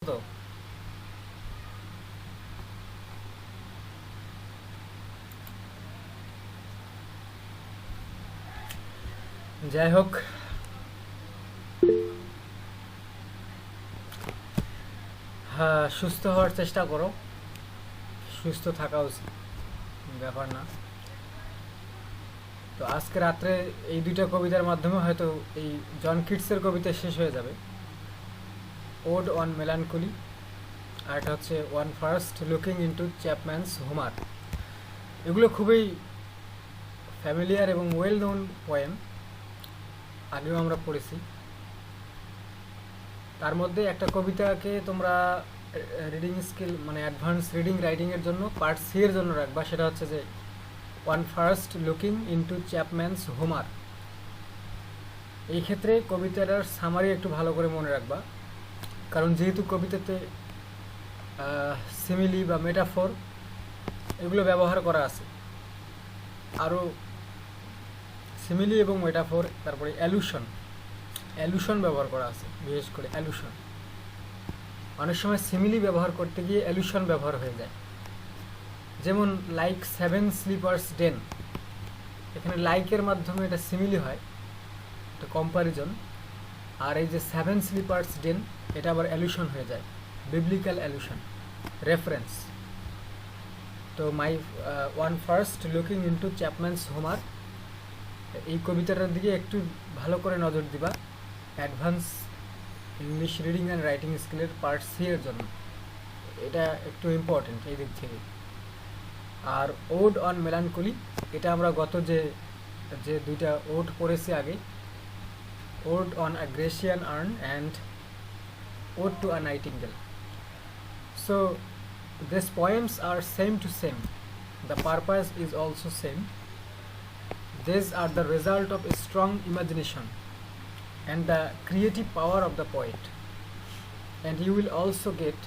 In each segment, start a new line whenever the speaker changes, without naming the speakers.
তো? যাই হোক, হ্যাঁ, সুস্থ হওয়ার চেষ্টা করো। সুস্থ থাকা উচিত, ব্যাপার না। তো আজকে রাত্রে এই দুইটা কবিতার মাধ্যমে হয়তো এই জন কিটসের কবিতা শেষ হয়ে যাবে। ওড অন মেলানকলি, আর এটা হচ্ছে one first looking into Chapman's Homer. এগুলো খুবই ফ্যামিলিয়ার এবং ওয়েল নোন পোয়েম, আগেও আমরা পড়েছি। তার মধ্যে একটা কবিতাকে তোমরা রিডিং স্কিল মানে অ্যাডভান্স রিডিং রাইটিংয়ের জন্য পার্ট সি এর জন্য রাখবা, সেটা হচ্ছে যে one first looking into Chapman's Homer. এই ক্ষেত্রে কবিতাটার সামারি একটু ভালো করে মনে রাখবা, কারণ যেহেতু কবিতাতে সিমিলি বা মেটাফোর এগুলো ব্যবহার করা আছে, আরও সিমিলি এবং মেটাফোর, তারপরে অ্যালুশন ব্যবহার করা আছে। বিশেষ করে অ্যালুশন, অনেক সময় সিমিলি ব্যবহার করতে গিয়ে অ্যালুশন ব্যবহার হয়ে যায়। যেমন লাইক 7 স্লিপার্স ডেন, এখানে লাইকের মাধ্যমে এটা সিমিলি হয়, এটা কম্পারিজন। আর এই যে 7 স্লিপার্স ডেন, এটা আবার অ্যালুশন হয়ে যায়, বিবলিক্যাল অ্যালুশন, রেফারেন্স। তো my one first looking into Chapman's Homer, এই কবিতাটার দিকে একটু ভালো করে নজর দিবা advance English reading and writing স্কিলের পার্ট সি এর জন্য। এটা একটু ইম্পর্টেন্ট এই দিক থেকে। আর ওড অন মেলানকলি, এটা আমরা গত যে দুইটা ওড পড়েছি আগে, ode on a Grecian urn and ode to a nightingale. So this poems are same to same, the purpose is also same. These are the result of a strong imagination and the creative power of the poet. And you will also get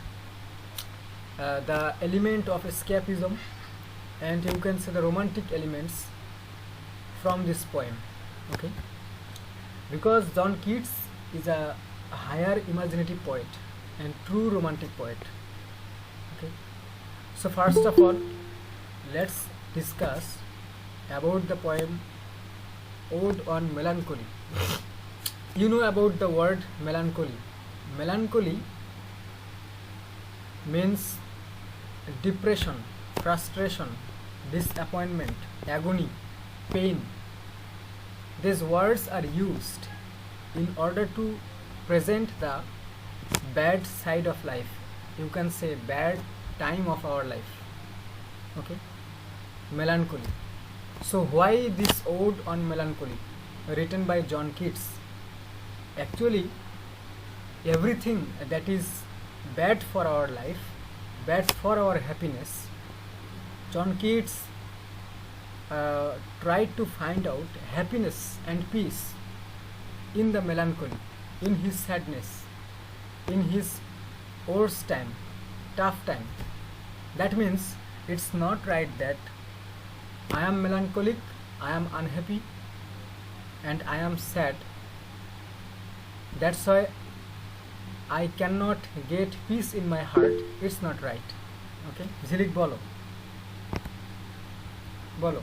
the element of escapism, and you can say the romantic elements from this poem. Okay? Because John Keats is a higher imaginative poet and true romantic poet. Okay? So first of all, let's discuss about the poem Ode on Melancholy. You know about the word melancholy. Melancholy means depression, frustration, disappointment, agony, pain. These words are used in order to present the bad side of life. You can say bad time of our life. Okay? Melancholy. So why this ode on melancholy written by John Keats? Actually, everything that is bad for our life, bad for our happiness, John Keats tried to find out happiness and peace in the melancholy, in his sadness, in his worst time, tough time. That means it's not right that I am melancholic, I am unhappy, and I am sad. That's why I cannot get peace in my heart. It's not right. Okay? ঝিলিক বলো বলো।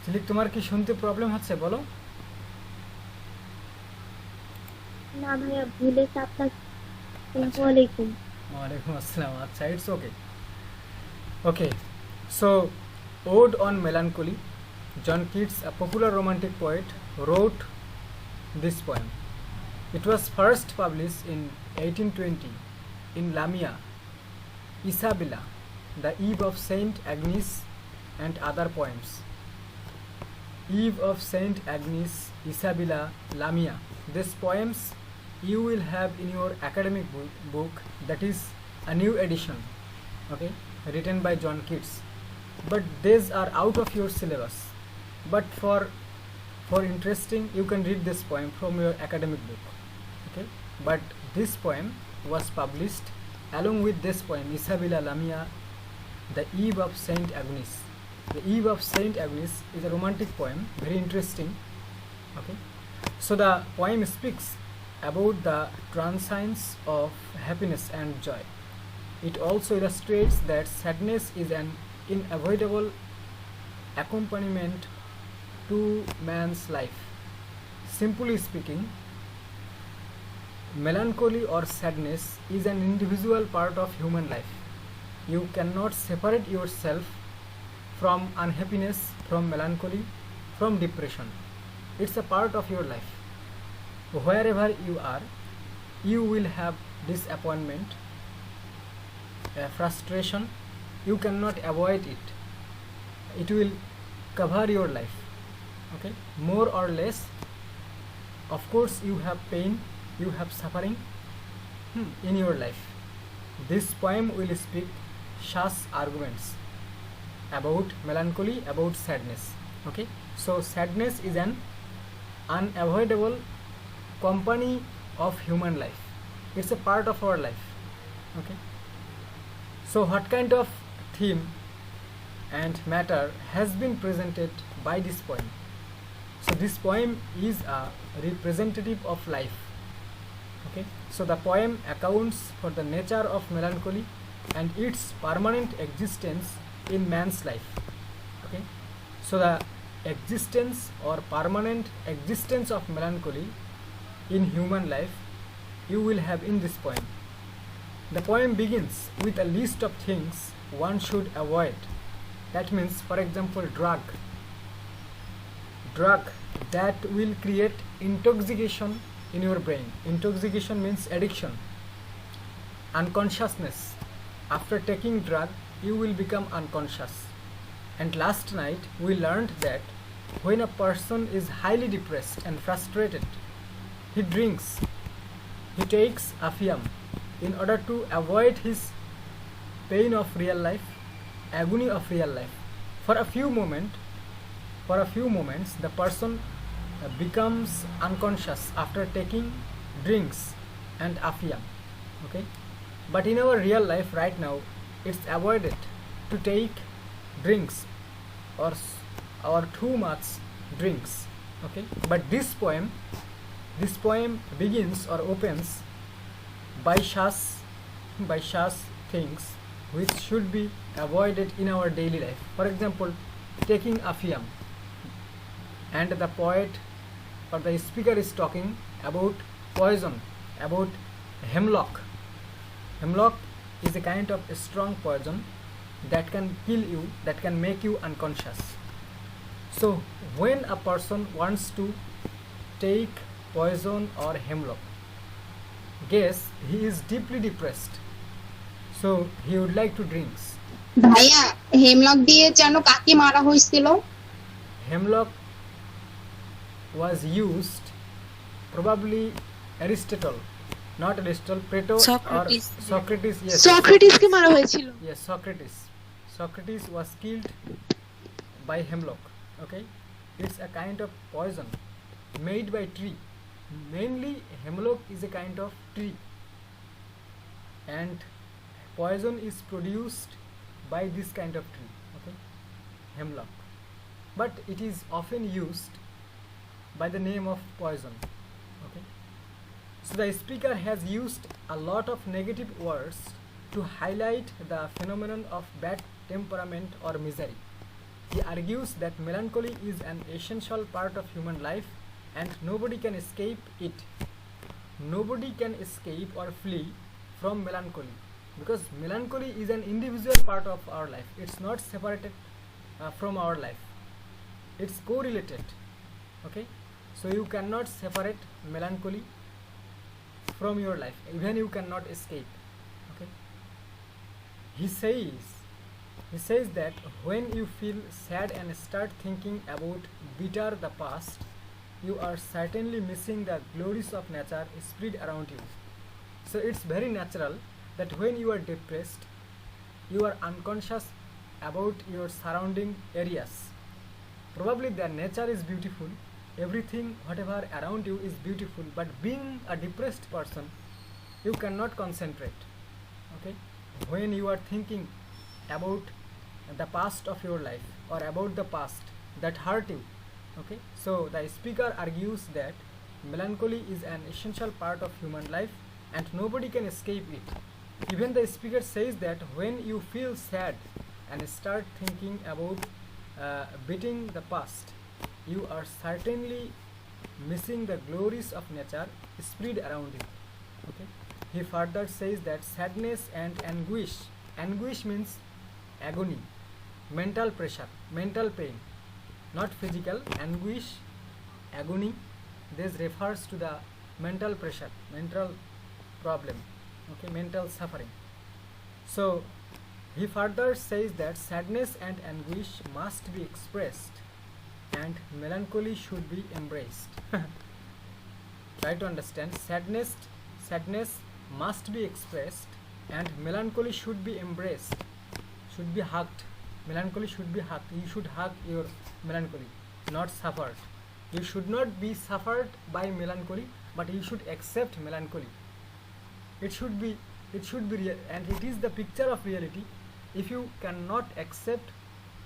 ঝিলিক, তোমার কি শুনতে problem হচ্ছে? বলো।
না ভাইয়া, ভুলে আপনার ওয়ালাইকুম।
ওয়ালাইকুম আসসালাম। আচ্ছা, it's okay. Okay, so Ode on Melancholy, John Keats, a popular romantic poet, wrote this poem. It was first published in 1820 in Lamia, Isabella, The Eve of Saint Agnes, and other poems. Eve of Saint Agnes, Isabella, Lamia. These poems you will have in your academic book, that is a new edition, okay, written by John Keats. But these are out of your syllabus. But for interesting, you can read this poem from your academic book, okay. But this poem was published along with this poem, Isabella, Lamia, The Eve of Saint Agnes. The Eve of Saint Agnes is a romantic poem, very interesting. Okay, so the poem speaks about the transience of happiness and joy. It also illustrates that sadness is an unavoidable accompaniment to man's life. Simply speaking, melancholy or sadness is an individual part of human life. You cannot separate yourself from unhappiness, from melancholy, from depression. It's a part of your life. Wherever you are, you will have disappointment, frustration. You cannot avoid it. It will cover your life. Okay, more or less. Of course, you have pain, you have suffering in your life. This poem will speak such arguments about melancholy, about sadness. Okay, so sadness is an unavoidable company of human life. It's a part of our life. Okay, so what kind of theme and matter has been presented by this poem? So this poem is a representative of life. Okay, so the poem accounts for the nature of melancholy and its permanent existence in man's life. Okay, so the existence or permanent existence of melancholy in human life you will have in this poem. The poem begins with a list of things one should avoid. That means, for example, drug that will create intoxication in your brain. Intoxication means addiction. Unconsciousness. After taking drug, you will become unconscious. And last night we learned that when a person is highly depressed and frustrated, he drinks, he takes Afiam in order to avoid his pain of real life, agony of real life. For a few moments, the person becomes unconscious after taking drinks and Afiam. Okay, but in our real life right now, it's avoided to take drinks or too much drinks. Okay, but this poem begins or opens by such things which should be avoided in our daily life. For example, taking Afiam, and the poet or the speaker is talking about poison, about hemlock. Hemlock is a kind of a strong poison that can kill you, that can make you unconscious. So when a person wants to take poison or hemlock, guess he is deeply depressed, so he would like to drink.
ভাইয়া hemlock দিয়ে যেন কাকে মারা হয়েছিল?
Hemlock was used, probably Aristotle, not Aristotle, Plato
Socrates.
or Socrates. Yes,
সক্রেটিসকে মারা হয়েছিল।
yes, Socrates was killed by hemlock. Okay, it's a kind of poison made by tree. Mainly hemlock is a kind of tree, and poison is produced by this kind of tree. Okay, hemlock, but it is often used by the name of poison. Okay, so the speaker has used a lot of negative words to highlight the phenomenon of bad temperament or misery. He argues that melancholy is an essential part of human life and nobody can escape it. Nobody can escape or flee from melancholy, because melancholy is an individual part of our life. It's not separated from our life. It's correlated. Okay, so you cannot separate melancholy from your life, even you cannot escape. Okay, he says that when you feel sad and start thinking about bitter the past, you are certainly missing the glories of nature spread around you. So it's very natural that when you are depressed, you are unconscious about your surrounding areas. Probably the nature is beautiful, everything whatever around you is beautiful, but being a depressed person, you cannot concentrate. Okay, when you are thinking about the past of your life or about the past that hurt you. Okay, so the speaker argues that melancholy is an essential part of human life and nobody can escape it. Even the speaker says that when you feel sad and start thinking about beating the past, you are certainly missing the glories of nature spread around you. Okay, he further says that sadness and anguish means agony, mental pressure, mental pain, not physical. Anguish, agony, this refers to the mental pressure, mental problem, okay, mental suffering. So he further says that sadness and anguish must be expressed and melancholy should be embraced. Try to understand, sadness must be expressed and melancholy should be embraced, should be hugged. Melancholy should be hugged. You should hug your melancholy, not suffered. You should not be suffered by melancholy, but you should accept melancholy. It should be real, and it is the picture of reality. If you cannot accept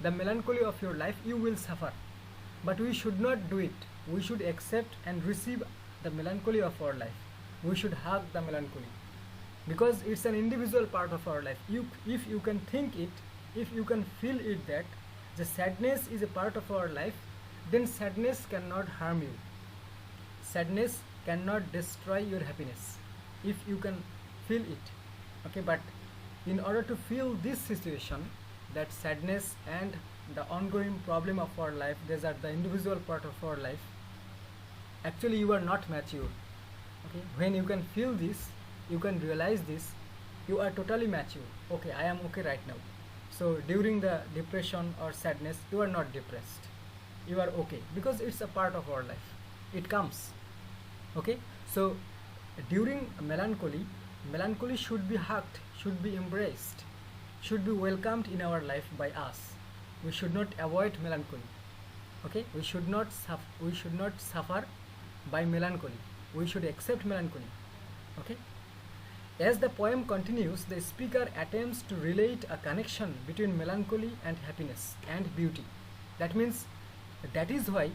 the melancholy of your life, you will suffer. But we should not do it. We should accept and receive the melancholy of our life. We should hug the melancholy because it's an individual part of our life. If you can think it, if you can feel it that the sadness is a part of our life, then sadness cannot harm you. Sadness cannot destroy your happiness if you can feel it. Okay, but in order to feel this situation, that sadness and the ongoing problem of our life, these are the individual part of our life, actually you are not mature. Okay, when you can feel this, you can realize this, you are totally mature. Okay, I am okay right now. So during the depression or sadness, you are not depressed, you are okay, because it's a part of our life, it comes. Okay, so during melancholy should be hugged, should be embraced, should be welcomed in our life by us. We should not avoid melancholy. Okay, we should not suffer by melancholy. We should accept melancholy. Okay, as the poem continues, the speaker attempts to relate a connection between melancholy and happiness and beauty. That means, that is why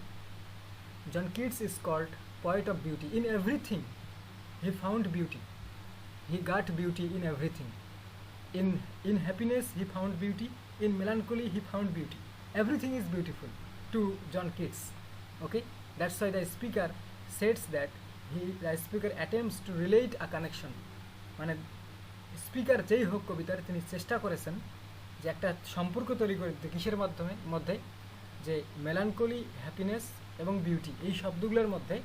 John Keats is called poet of beauty. In everything he found beauty. He got beauty in everything. In happiness he found beauty, in melancholy he found beauty. Everything is beautiful to John Keats. Okay, that's why the speaker says that the speaker attempts to relate a connection. মানে speaker যেই হোক কবিতার, তিনি চেষ্টা করেছেন যে একটা সম্পর্ক তৈরি করে দিতে, কিসের মধ্যে যে মেলানকলি, হ্যাপিনেস এবং বিউটি, এই শব্দগুলোর মধ্যে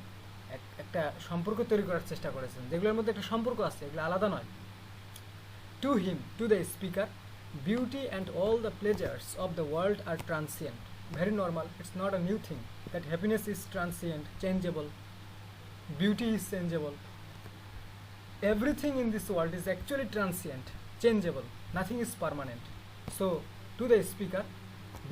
একটা সম্পর্ক তৈরি করার চেষ্টা করেছেন, যেগুলোর মধ্যে একটা সম্পর্ক আছে, এগুলো আলাদা নয়। To him, to the speaker, beauty and all the pleasures of the world are transient. Very normal, it's not a new thing that happiness is transient, changeable, beauty is changeable. Everything in this world is actually transient, changeable, nothing is permanent. So to the speaker,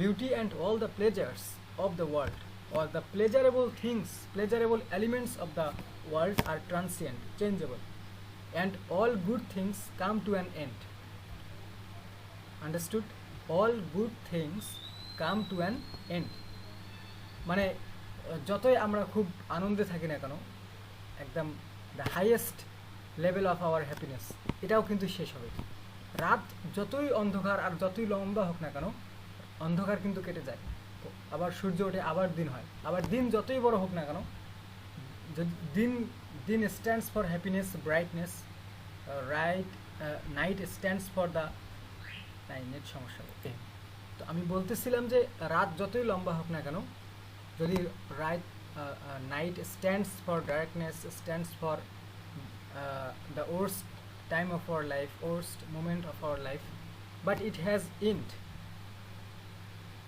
beauty and all the pleasures of the world, or the pleasurable things, pleasurable elements of the world are transient, changeable, and all good things come to an end. Understood? All good things come to an end. মানে যতই আমরা খুব আনন্দে থাকি না কেন, একদম the highest level of our happiness, এটাও কিন্তু শেষ হবে। রাত যতই অন্ধকার আর যতই লম্বা হোক না কেন, অন্ধকার কিন্তু কেটে যায়, আবার সূর্য ওঠে, আবার দিন হয়, আবার দিন যতই বড় হোক না কেন, দিন stands for happiness, brightness, night stands for the net সমস্যা। ওকে, তো আমি বলতেছিলাম যে রাত যতই লম্বা হোক না কেন, যদি night stands for darkness, stands for the worst time of our life, worst moment of our life, but it has end.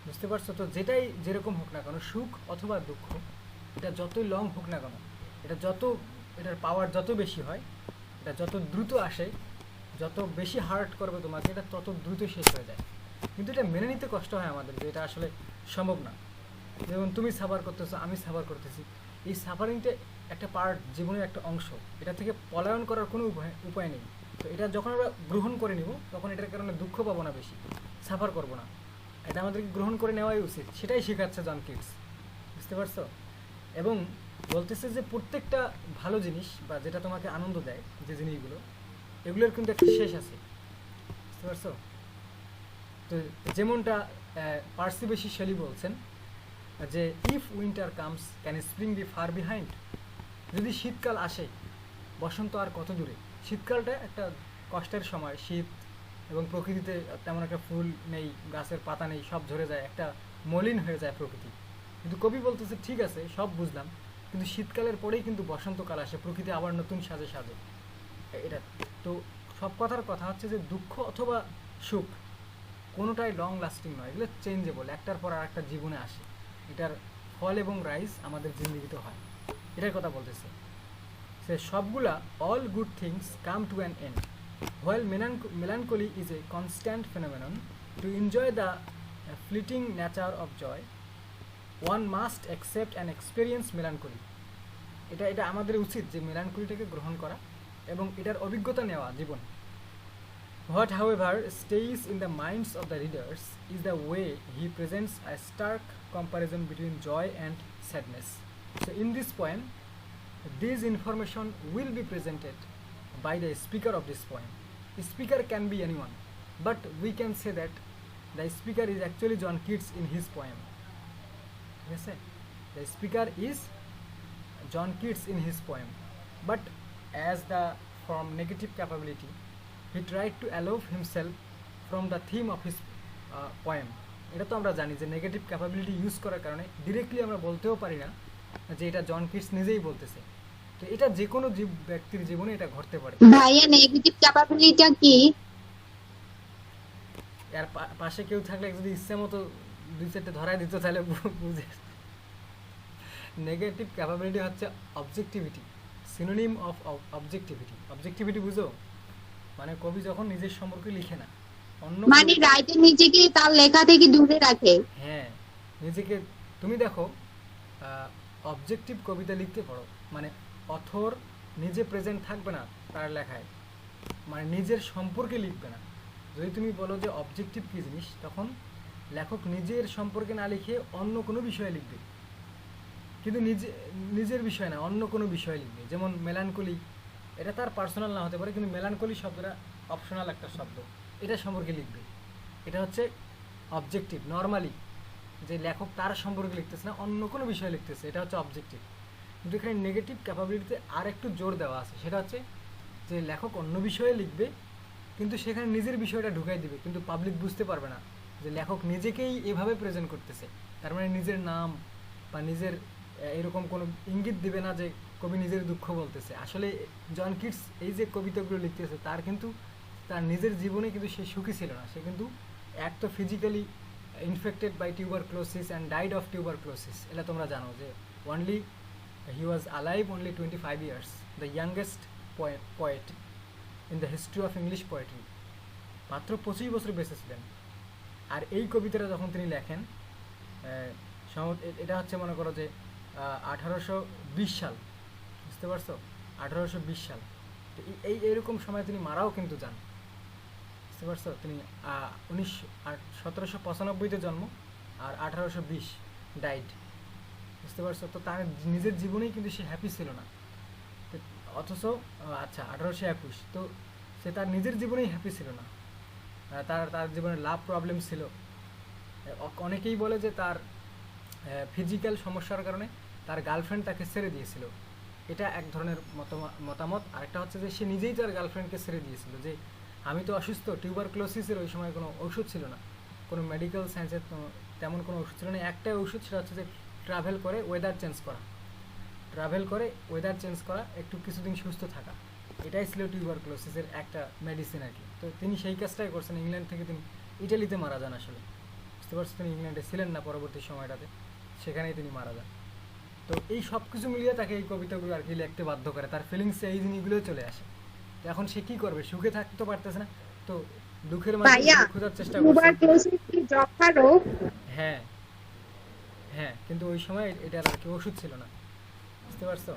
বুঝতে পারছো তো? যেটাই যেরকম হোক না কেন, সুখ অথবা দুঃখ, এটা যতই লং হোক না কেন, এটার পাওয়ার যত বেশি হয়, এটা যত দ্রুত আসে, যত বেশি হার্ট করবে তোমাকে, এটা তত দ্রুত শেষ হয়ে যায়। কিন্তু এটা মেনে নিতে কষ্ট হয় আমাদের, যে এটা আসলে সম্ভব না। যেমন তুমি সাফার করতেছো, আমি সাফার করতেছি, এই সাফারিংটা একটা পার্ট, জীবনের একটা অংশ, এটা থেকে পলায়ন করার কোনো উপায় নেই। তো এটা যখন আমরা গ্রহণ করে নিব, তখন এটার কারণে দুঃখ পাবো না, বেশি সাফার করবো না। এটা আমাদেরকে গ্রহণ করে নেওয়াই উচিত, সেটাই শেখাচ্ছে জন কিটস, বুঝতে পারছো? এবং বলতেছে যে প্রত্যেকটা ভালো জিনিস বা যেটা তোমাকে আনন্দ দেয়, যে জিনিসগুলো, এগুলোর কিন্তু একটা শেষ আছে, বুঝতে পারছো? তো যেমনটা পার্সি শেলি বলছেন যে if winter comes can spring be far behind, যদি শীতকাল আসে বসন্ত আর কত দূরে। শীতকালটা একটা কষ্টের সময়, শীত, এবং প্রকৃতিতে তেমন একটা ফুল নেই, গাছের পাতা নেই, সব ঝরে যায়, একটা মলিন হয়ে যায় প্রকৃতি। কিন্তু কবি বলতেছে ঠিক আছে সব বুঝলাম, কিন্তু শীতকালের পরেই কিন্তু বসন্তকাল আসে, প্রকৃতি আবার নতুন সাজে সাজে। এটা তো সব কথার কথা হচ্ছে যে দুঃখ অথবা সুখ কোনোটাই লং লাস্টিং নয়, এগুলো চেঞ্জেবল, একটার পর আর একটা জীবনে আসে, এটার ফল এবং রাইজ আমাদের জিন্দগিতে হয়, এটার কথা বলতেছে। সে সবগুলা all good things come to an end while melancholy is a constant phenomenon. To enjoy the fleeting nature of joy, one must accept and experience melancholy. এটা আমাদের উচিত যে মেলানকলিটাকে গ্রহণ করা এবং এটার অভিজ্ঞতা নেওয়া জীবন। What however stays in the minds of the readers is the way he presents a stark comparison between joy and sadness. So in this poem, this information will be presented by the speaker of this poem. The speaker can be anyone, but we can say that the speaker is actually John Keats in his poem. Yes, the speaker is John Keats in his poem, but as the from negative capability, he tried to aloof himself from the theme of his poem. এটা তো আমরা জানি যে negative capability use করার কারণে directly আমরা বলতেও পারি না যে এটা জন কিটস নিজেই বলতেছে। তো এটা যে কোনো ব্যক্তির জীবনে এটা ঘটতে পারে।
ভাইয়া নেগেটিভ ক্যাপাবিলিটিটা কি?
আর পাশে কেউ থাকলে যদি ইচ্ছে মতো দুই চারটে ধরায় দিত তাহলে বুঝে। নেগেটিভ ক্যাপাবিলিটি হচ্ছে objectivity, synonym of objectivity. Objectivity বুঝো? মানে কবি যখন নিজের সম্পর্কে লিখে না, অন্য
মানে রাইটার নিজেকে তার লেখা থেকে দূরে রাখে।
হ্যাঁ, নিজেকে তুমি দেখো অবজেক্টিভ কবিতা লিখতে পারো, মানে অথর নিজে প্রেজেন্ট থাকবে না তার লেখায়, মানে নিজের সম্পর্কে লিখবে না। যদি তুমি বলো যে অবজেক্টিভ কী জিনিস, তখন লেখক নিজের সম্পর্কে না লিখে অন্য কোনো বিষয়ে লিখবে, কিন্তু নিজের বিষয় না, অন্য কোনো বিষয়ে লিখবে। যেমন মেলানকলি, এটা তার পার্সোনাল না হতে পারে, কিন্তু মেলানকলি শব্দটা অপশনাল একটা শব্দ, এটা সম্পর্কে লিখবে। এটা হচ্ছে অবজেক্টিভ। নর্মালি যে লেখক তার সম্পর্কে লিখতেছে না, অন্য কোনো বিষয়ে লিখতেছে, এটা হচ্ছে অবজেক্টিভ। কিন্তু এখানে নেগেটিভ ক্যাপাবিলিটিতে আর একটু জোর দেওয়া আছে, সেটা হচ্ছে যে লেখক অন্য বিষয়ে লিখবে, কিন্তু সেখানে নিজের বিষয়টা ঢুকাই দিবে, কিন্তু পাবলিক বুঝতে পারবে না যে লেখক নিজেকেই এভাবে প্রেজেন্ট করতেছে। তার মানে নিজের নাম বা নিজের এরকম কোনো ইঙ্গিত দিবে না যে কবি নিজের দুঃখ বলতেছে। আসলে জন কিটস এই যে কবিতাগুলো লিখতেছে, তার কিন্তু তার নিজের জীবনে কিন্তু সে সুখী ছিল না। সে কিন্তু এক তো physically infected by tuberculosis and died of tuberculosis, এটা তোমরা জানো যে only he was alive only 25 years, the youngest poet in the history of English poetry. মাত্র 25 বছর বেঁচে ছিলেন। আর এই কবিতাটা যখন তিনি লেখেন, এটা হচ্ছে মনে করো যে 1820 সাল, বুঝতে পারছো? 1820 সাল। তো এইরকম সময় তিনি মারাও কিন্তু যান, বুঝতে পারছো? তিনি 1795-তে জন্ম, আর 1820 ডাইড, বুঝতে পারছো? তো তার নিজের জীবনেই কিন্তু সে হ্যাপি ছিল না, অথচ 1821, তো সে তার নিজের জীবনেই হ্যাপি ছিল না। তার জীবনে লাভ প্রবলেম ছিল। অনেকেই বলে যে তার ফিজিক্যাল সমস্যার কারণে তার গার্লফ্রেন্ড তাকে ছেড়ে দিয়েছিল, এটা এক ধরনের মতামত। আরেকটা হচ্ছে যে সে নিজেই তার গার্লফ্রেন্ডকে ছেড়ে দিয়েছিল, যে আমি তো অসুস্থ। টিউবারক্লোসিসের ওই সময় কোনো ওষুধ ছিল না, কোনো মেডিকেল সায়েন্সের তেমন কোনো ওষুধ ছিল না। একটাই ওষুধ, সেটা হচ্ছে যে ট্রাভেল করে ওয়েদার চেঞ্জ করা, একটু কিছুদিন সুস্থ থাকা, এটাই ছিল টিউবারক্লোসিসের একটা মেডিসিন আর কি। তো তিনি সেই কাজটাই করছেন। ইংল্যান্ড থেকে তিনি ইটালিতে মারা যান আসলে, বুঝতে পারছেন? তিনি ইংল্যান্ডে ছিলেন না পরবর্তী সময়টাতে, সেখানেই তিনি মারা যান। তো এই সব কিছু মিলিয়ে তাকে এই কবিতাগুলো আর কি লিখতে বাধ্য করে, তার ফিলিংসে এই জিনিসগুলোই চলে আসে। তো এখন সে কি করবে? সুখে থাকতে পারতেছে না, তো দুঃখের মাঝে খোঁজার চেষ্টা করছে। হ্যাঁ হ্যাঁ, কিন্তু ওই সময় এটার আর কি ওষুধ ছিল না, বুঝতে পারছো?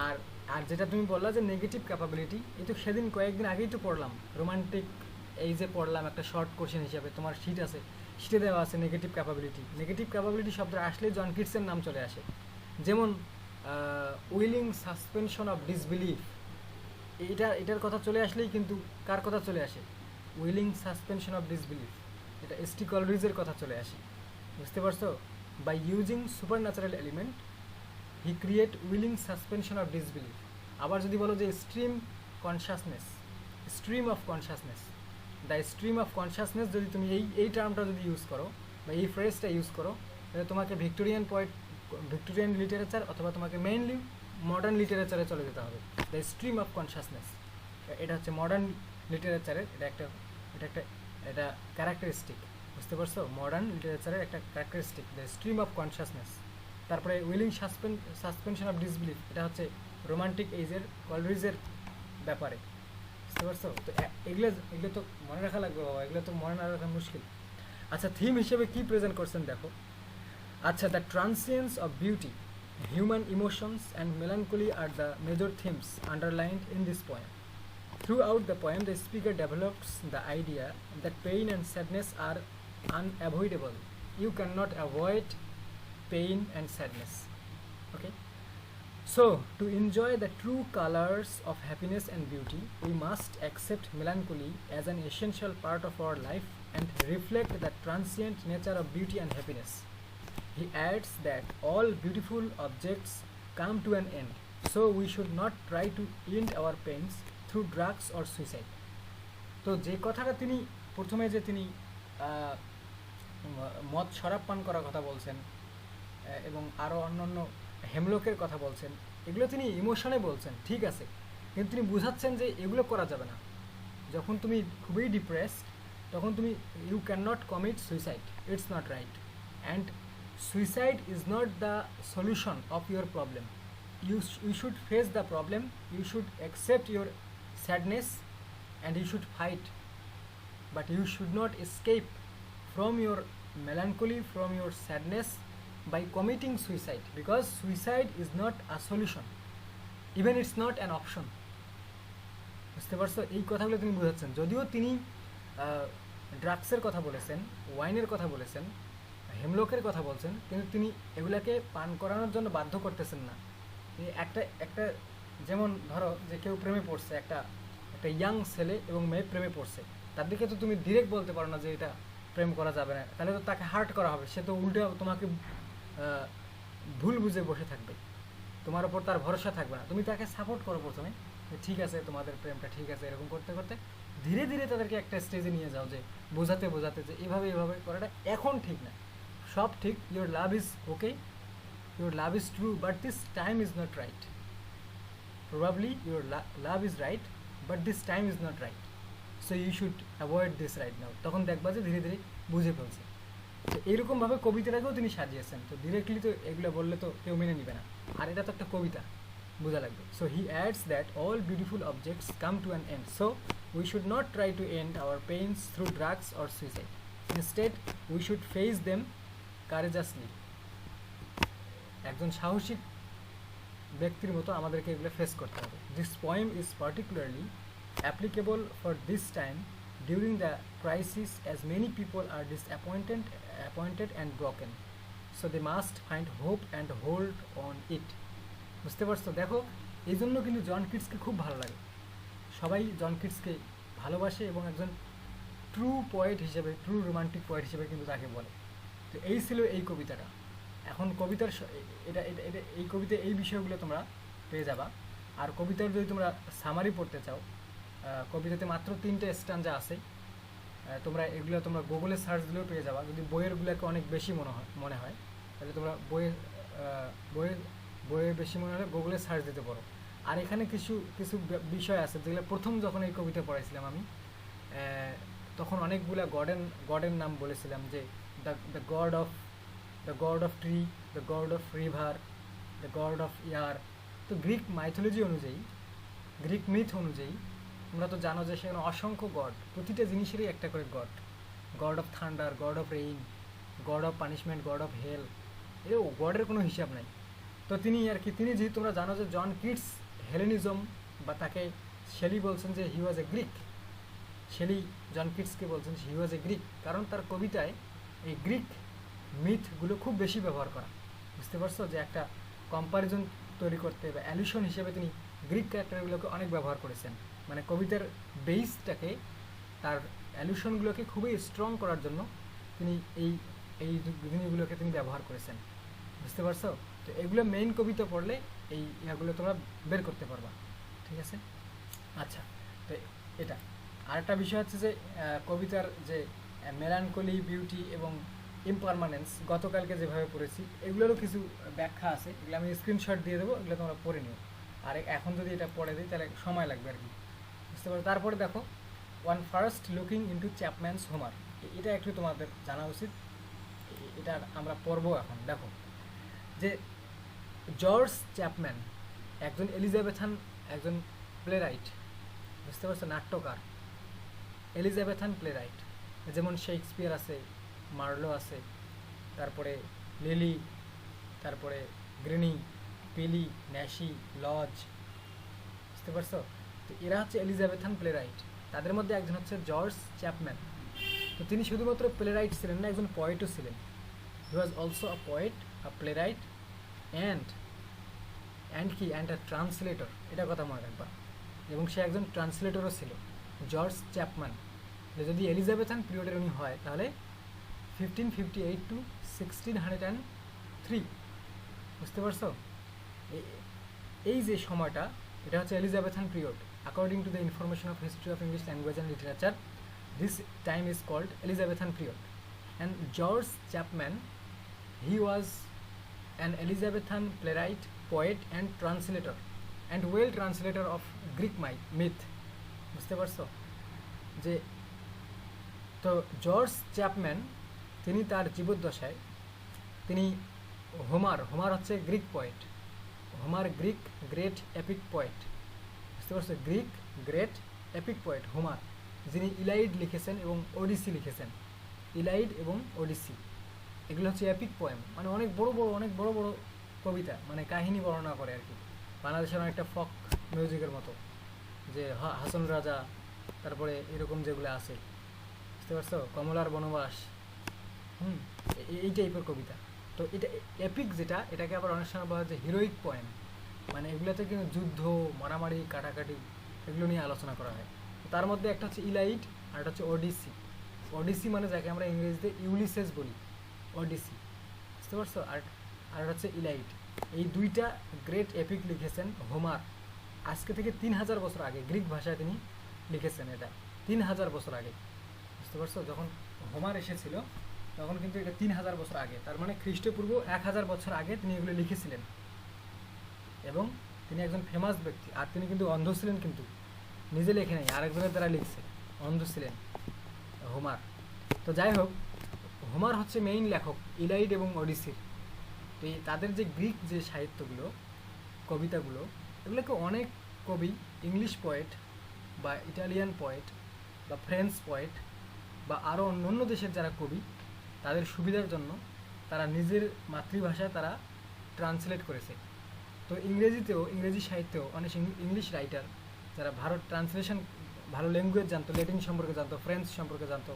আর আর যেটা তুমি বললা যে নেগেটিভ ক্যাপাবিলিটি, এই তো সেদিন কয়েকদিন আগেই তো পড়লাম, রোমান্টিক এই যে পড়লাম একটা শর্ট কোশ্চেন হিসাবে, তোমার শিট আছে, সেটা দেওয়া আছে নেগেটিভ ক্যাপাবিলিটি। নেগেটিভ ক্যাপাবিলিটি শব্দ আসলে জন কিটসের নাম চলে আসে, যেমন উইলিং সাসপেনশন অফ ডিসবিলিফ, এটার কথা চলে আসলেই কিন্তু কার কথা চলে আসে? উইলিং সাসপেনশন অফ ডিসবিলিফ, এটা এসটি কলরিজের কথা চলে আসে। বুঝতে পারছো? By using super natural element he create willing suspension of disbelief. আবার যদি বলো যে stream consciousness, stream of consciousness, the stream of consciousness, যদি তুমি এই টার্মটা যদি ইউজ করো বা এই ফ্রেজটা ইউজ করো, তাহলে তোমাকে ভিক্টোরিয়ান লিটারেচার অথবা তোমাকে মেইনলি মডার্ন লিটারেচারে চলে যেতে হবে। দ্য স্ট্রিম অফ কনসাসনেস, এটা হচ্ছে মডার্ন লিটারেচারের এটা ক্যারেক্টারিস্টিক। বুঝতে পারছো? মডার্ন লিটারেচারের একটা characteristic the stream of consciousness. তারপরে উইলিং সাসপেনশন অফ ডিসবিলিফ, এটা হচ্ছে রোমান্টিক এইজের কলরিজের ব্যাপারে। বুঝতে পারছো? তো এগুলো তো মনে রাখা লাগবে বাবা, এগুলো তো মনে না রাখা মুশকিল। আচ্ছা, থিম হিসেবে কি প্রেজেন্ট করছেন দেখো। আচ্ছা, the transience of beauty, human emotions and melancholy are the major themes underlined in this poem. Throughout the poem, the speaker develops the idea that pain and sadness are unavoidable. You cannot avoid pain and sadness. Okay? So, to enjoy the true colors of happiness and beauty, we must accept melancholy as an essential part of our life and reflect the transient nature of beauty and happiness. He adds that all beautiful objects come to an end, so we should not try to end our pains through drugs or suicide. তো যে কথাটা তিনি প্রথমে যে তিনি মদ শরাব পান করার কথা বলছেন এবং আরও অন্যান্য হেমলকের কথা বলছেন, এগুলো তিনি ইমোশনে বলছেন, ঠিক আছে, কিন্তু তিনি বুঝাচ্ছেন যে এগুলো করা যাবে না। যখন তুমি খুবই ডিপ্রেসড, তখন তুমি you can not commit suicide, it's not right. And suicide is not the solution of your problem. You should face the problem, you should accept your sadness and you should fight, but you should not escape from your melancholy, from your sadness by committing suicide, because suicide is not a solution, even it's not an option. বুঝতে পারছো? এই কথাগুলো তিনি বোঝাচ্ছেন। যদিও তিনি ড্রাগসের কথা বলেছেন, ওয়াইনের কথা বলেছেন, হেমলকের কথা বলছেন, কিন্তু তিনি এগুলাকে পান করানোর জন্য বাধ্য করতেছেন না। একটা যেমন ধরো যে কেউ প্রেমে পড়ছে, একটা ইয়াং ছেলে এবং মেয়ে প্রেমে পড়ছে, তার দিকে তো তুমি ডিরেক্ট বলতে পারো না যে এটা প্রেম করা যাবে না, তাহলে তো তাকে হার্ট করা হবে, সে তো উল্টে তোমাকে ভুল বুঝে বসে থাকবে, তোমার ওপর তার ভরসা থাকবে না। তুমি তাকে সাপোর্ট করো প্রথমে, ঠিক আছে তোমাদের প্রেমটা ঠিক আছে, এরকম করতে করতে ধীরে ধীরে তাদেরকে একটা স্টেজে নিয়ে যাও, যে বোঝাতে যে এভাবে করাটা এখন ঠিক না, সব ঠিক, your love is okay, your love is true, but this time is not right. Probably your love is right, but this time is not right, so you should avoid this right now. তখন দেখবা যে ধীরে ধীরে বুঝে ফেলছে। তো এইরকমভাবে কবিতাটাকেও তিনি সাজিয়েছেন। তো ডিরেক্টলি তো এগুলো বললে তো কেউ মেনে নিবে না, আর এটা তো একটা কবিতা, বোঝা লাগবে। So he adds that all beautiful objects come to an end, so we should not try to end our pains through drugs or suicide, instead we should face them courageously. একজন সাহসী ব্যক্তির মতো আমাদেরকে এগুলো ফেস করতে হবে। This poem is particularly applicable for this time during the crisis, as many people are disappointed and broken, so they must find hope and hold on it. বুঝতে পারছো? দেখো, এই জন্য কিন্তু জন কিটসকে খুব ভালো লাগে, সবাই জন কিটসকে ভালোবাসে এবং একজন ট্রু পোয়েট হিসেবে, ট্রু রোমান্টিক পোয়েট হিসেবে কিন্তু তাকে বলে। তো এই ছিল এই কবিতাটা। এখন কবিতার এই কবিতা এই বিষয়গুলো তোমরা পেয়ে যাবা। আর কবিতার যদি তোমরা সামারি পড়তে চাও, কবিতাতে মাত্র 3টে স্ট্যান্জা আছে, তোমরা এগুলো তোমরা গুগলে সার্চ দিলেও পেয়ে যাবা। যদি বইয়েরগুলোকে অনেক বেশি মনে হয় তাহলে তোমরা বইয়ে বেশি মনে হলে গুগলে সার্চ দিতে পারো। আর এখানে কিছু বিষয় আছে যেগুলো প্রথম যখন এই কবিতা পড়াইছিলাম আমি, তখন অনেকগুলো গডের নাম বলেছিলাম, যে the god of tree, the god of river, the god of year. তো গ্রিক মাইথোলজি অনুযায়ী, গ্রিক মিথ অনুযায়ী তোমরা তো জানো যে সেখানে অসংখ্য গড, প্রতিটা জিনিসেরই একটা করে god of thunder, god of rain, god of punishment, god of hell, এও গডের কোনো হিসাব নাই। তো তিনি যেহেতু তোমরা জানো যে জন কিটস হেলেনিজম, বা তাকে শেলি বলছেন যে হি ওয়াজ এ গ্রিক, শেলি জন কিটসকে বলছেন হি ওয়াজ এ গ্রিক, কারণ তার কবিতায় এই গ্রিক মিথগুলো খুব বেশি ব্যবহার করা। বুঝতে পারছো যে একটা কম্পারিজন তৈরি করতে বা অ্যালিউশন হিসেবে তিনি গ্রিক ক্যারেক্টারগুলোকে অনেক ব্যবহার করেছেন। মানে কবিতার বেসটাকে, তার অ্যালিউশনগুলোকে খুবই স্ট্রং করার জন্য তিনি এই এই জিনিসগুলোকে তিনি ব্যবহার করেছেন। বুঝতে পারছো? তো এগুলো মেইন কবিতা পড়লে এই ইয়াগুলো তোমরা বের করতে পারবা। ঠিক আছে? আচ্ছা, তো এটা আরেকটা বিষয় হচ্ছে যে কবিতার যে মেলানকলি, বিউটি এবং ইমপারমানেন্স গতকালকে যেভাবে পড়েছি, এগুলোরও কিছু ব্যাখ্যা আছে, এগুলো আমি স্ক্রিনশট দিয়ে দেবো, এগুলো তোমরা পড়ে নিও। আর এখন যদি এটা পড়ে দিই তাহলে সময় লাগবে আর কি। বুঝতে পারো? তারপরে দেখো, one first looking into Chapman's Homer, এটা একটু তোমাদের জানা উচিত, এটা আমরা পড়বো এখন। দেখো যে জর্জ চ্যাপম্যান একজন এলিজাবেথান, একজন প্লেরাইট। বুঝতে পারছো? নাট্যকার, এলিজাবেথান প্লেরাইট। যেমন শেক্সপিয়ার আছে, মার্লো আছে, তারপরে লিলি, তারপরে গ্রিনি, পেলি, ন্যাশি, লজ। বুঝতে পারছো? তো এরা হচ্ছে এলিজাবেথান প্লেরাইট। তাদের মধ্যে একজন হচ্ছে জর্জ চ্যাপম্যান। তো তিনি শুধুমাত্র প্লেরাইট ছিলেন না, একজন পয়েটও ছিলেন। He was also a poet, a playwright and a translator. এটা কথা মনে রাখবা। এবং সে একজন ট্রান্সলেটরও ছিল, জর্জ চ্যাপম্যান। যদি এলিজাবেথান পিরিয়ডের উনি হয় তাহলে 1558 to 1603। বুঝতে পারছো? এই যে সময়টা, এটা হচ্ছে Elizabethan period. According to the information of history of English language and literature, this time is called Elizabethan period. And George Chapman, he was an Elizabethan playwright, poet and translator and well translator of Greek myth. বুঝতে পারছো? যে তো George Chapman তিনি তার জীবদ্দশায় তিনি Homer হচ্ছে Greek poet. Homer Greek great epic poet. বুঝতে পারছো? Greek great epic poet Homer, যিনি ইলাইড লিখেছেন এবং ওডিসি লিখেছেন। ইলাইড এবং ওডিসি এগুলো হচ্ছে এপিক পোয়েম, মানে অনেক বড় বড় কবিতা, মানে কাহিনী বর্ণনা করে আর কি। বাংলাদেশের অনেকটা ফক মিউজিকের মতো, যে হাসন রাজা, তারপরে এরকম যেগুলো আছে। বুঝতে পারছো? কমলার বনবাস, এই টাইপের কবিতা। তো এটা এপিক যেটা, এটাকে আবার অনেক সময় বলা হয় যে হিরোইক পোয়েম। মানে এগুলোতে কিন্তু যুদ্ধ, মারামারি, কাটাকাটি এগুলো নিয়ে আলোচনা করা হয়। তার মধ্যে একটা হচ্ছে ইলাইড আর একটা হচ্ছে ওডিসি। ওডিসি মানে যাকে আমরা ইংরেজিতে ইউলিসেস বলি, ওডিসি। বুঝতে পারছো? আর হচ্ছে ইলাইড। এই দুইটা গ্রেট এপিক লিখেছেন হোমার আজকে থেকে 3000 বছর আগে। গ্রিক ভাষায় তিনি লিখেছেন এটা 3000 বছর আগে। বুঝতে পারছো? যখন হোমার এসেছিল তখন কিন্তু এটা 3000 বছর আগে, তার মানে খ্রিস্টপূর্ব 1000 বছর আগে তিনি এগুলো লিখেছিলেন। এবং তিনি একজন ফেমাস ব্যক্তি। আর তিনি কিন্তু অন্ধ ছিলেন, কিন্তু নিজে লেখে নাই, আরেকজনের দ্বারা লিখছে। অন্ধ ছিলেন হোমার। তো যাই হোক, হোমার হচ্ছে মেইন লেখক ইলাইড এবং ওডিসির। তো এই তাদের যে গ্রিক যে সাহিত্যগুলো, কবিতাগুলো, এগুলোকে অনেক কবি, ইংলিশ পোয়েট বা ইটালিয়ান পোয়েট বা ফ্রেঞ্চ পোয়েট বা আরও অন্য দেশের যারা কবি, তাদের সুবিধার জন্য তারা নিজের মাতৃভাষায় তারা ট্রান্সলেট করেছে। তো ইংরেজিতেও, ইংরেজি সাহিত্যেও অনেক ইংলিশ রাইটার যারা ট্রান্সলেশন ভালো ল্যাঙ্গুয়েজ জানতো, ল্যাটিন সম্পর্কে জানতো, ফ্রেঞ্চ সম্পর্কে জানতো,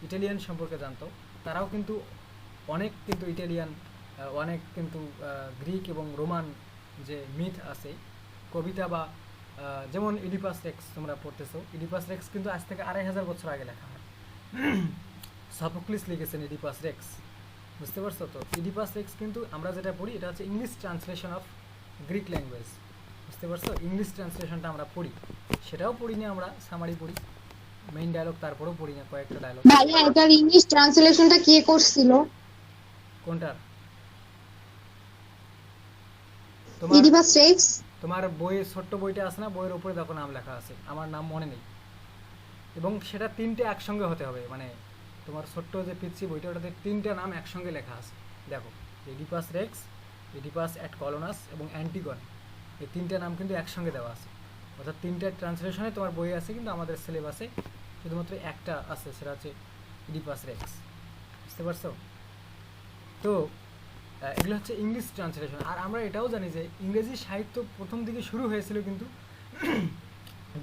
ইটালিয়ান সম্পর্কে জানতো, তারাও কিন্তু অনেক কিন্তু ইটালিয়ান, অনেক কিন্তু গ্রিক এবং রোমান যে মিথ আছে, কবিতা বা যেমন ইডিপাস রেক্স তোমরা পড়তেছো। ইডিপাস রেক্স কিন্তু আজ থেকে 2500 বছর আগে লেখা হয়। সফোক্লিস লিখেছেন ইডিপাস রেক্স। বুঝতে পারছো? তো ইডিপাস রেক্স কিন্তু আমরা যেটা পড়ি এটা হচ্ছে English translation of Greek language. বুঝতে পারছো? ইংলিশ ট্রান্সলেশনটা আমরা পড়ি, সেটাও পড়ি না, আমরা সামারি পড়ি, মেইন ডায়লগ তারপরেও পড়ি না, কয়েকটা ডায়লগ।
ভাইয়া এটার ইংলিশ ট্রান্সলেশনটা কে করছিল?
কোনটার?
Oedipus Rex?
তোমার বইয়ে ছোট্ট বইটা আছে না, বইয়ের উপরে দেখো নাম লেখা আছে, আমার নাম মনে নেই। এবং সেটা 3টে একসঙ্গে হতে হবে, মানে তোমার ছোট্ট যে পিচ্ছি বইটা, ওটাতে 3টা নাম একসঙ্গে লেখা আছে। দেখো, ইডিপাস রেক্স, ইডিপাস অ্যাট কলোনাস এবং অ্যান্টিগন, এই 3টা নাম কিন্তু একসঙ্গে দেওয়া আছে। অর্থাৎ 3টা ট্রান্সলেশনে তোমার বই আছে, কিন্তু আমাদের সিলেবাসে শুধুমাত্র একটা আছে, সেটা হচ্ছে ইডিপাস রেক্স। বুঝতে পারছো? তো এগুলো হচ্ছে ইংলিশ ট্রান্সলেশন। আর আমরা এটাও জানি যে ইংরেজি সাহিত্য প্রথম দিকে শুরু হয়েছিল কিন্তু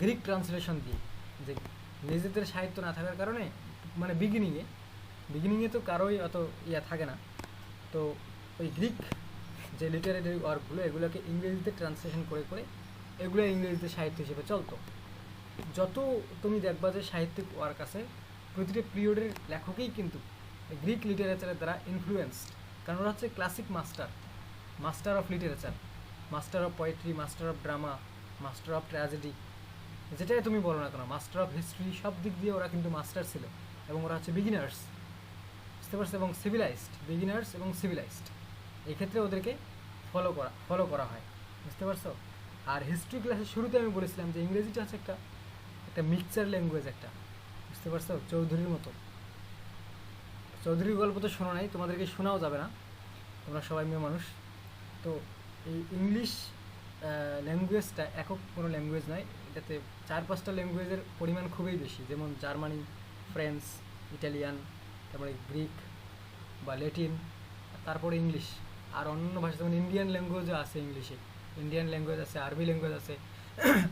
গ্রিক ট্রান্সলেশন দিয়ে, যে নিজেদের সাহিত্য না থাকার কারণে, মানে বিগিনিংয়ে বিগিনিংয়ে তো কারোই অত ইয়া থাকে না। তো ওই গ্রিক যে লিটারেরি ওয়ার্কগুলো এগুলোকে ইংরেজিতে ট্রান্সলেশন করে করে এগুলো ইংরেজিতে সাহিত্য হিসেবে চলতো। যত তুমি দেখবা যে সাহিত্যিক ওয়ার্ক আছে প্রতিটা পিরিয়ডের লেখকেই কিন্তু গ্রিক লিটারেচারের দ্বারা ইনফ্লুয়েন্সড, কারণ ওরা হচ্ছে classic master, master of literature, master of poetry, master of drama, master of tragedy, যেটাই তুমি বলো না কেন, মাস্টার অফ হিস্ট্রি, সব দিক দিয়ে ওরা কিন্তু মাস্টার ছিল। এবং ওরা হচ্ছে বিগিনার্স, বুঝতে পারছো, এবং সিভিলাইজড, বিগিনার্স এবং সিভিলাইজড, এই ক্ষেত্রে ওদেরকে ফলো করা হয়, বুঝতে পারছো। আর হিস্ট্রি ক্লাসের শুরুতে আমি বলেছিলাম যে ইংরেজিটা হচ্ছে একটা একটা মিক্সচার ল্যাঙ্গুয়েজ একটা, বুঝতে পারছো, চৌধুরীর মতো। চৌধুরীর গল্প তো শোনো নাই, তোমাদেরকে শোনাও যাবে না, তোমরা সবাই মেয়ে মানুষ। তো এই ইংলিশ ল্যাঙ্গুয়েজটা একক কোনো ল্যাঙ্গুয়েজ নয়, এটাতে 4-5টা ল্যাঙ্গুয়েজের পরিমাণ খুবই বেশি, যেমন জার্মানি, ফ্রেঞ্চ, ইটালিয়ান, তারপরে গ্রিক বা ল্যাটিন, তারপরে ইংলিশ। আর অন্য ভাষা যেমন ইন্ডিয়ান ল্যাঙ্গুয়েজও আছে, ইংলিশে ইন্ডিয়ান ল্যাঙ্গুয়েজ আছে, আরবি ল্যাঙ্গুয়েজ আছে,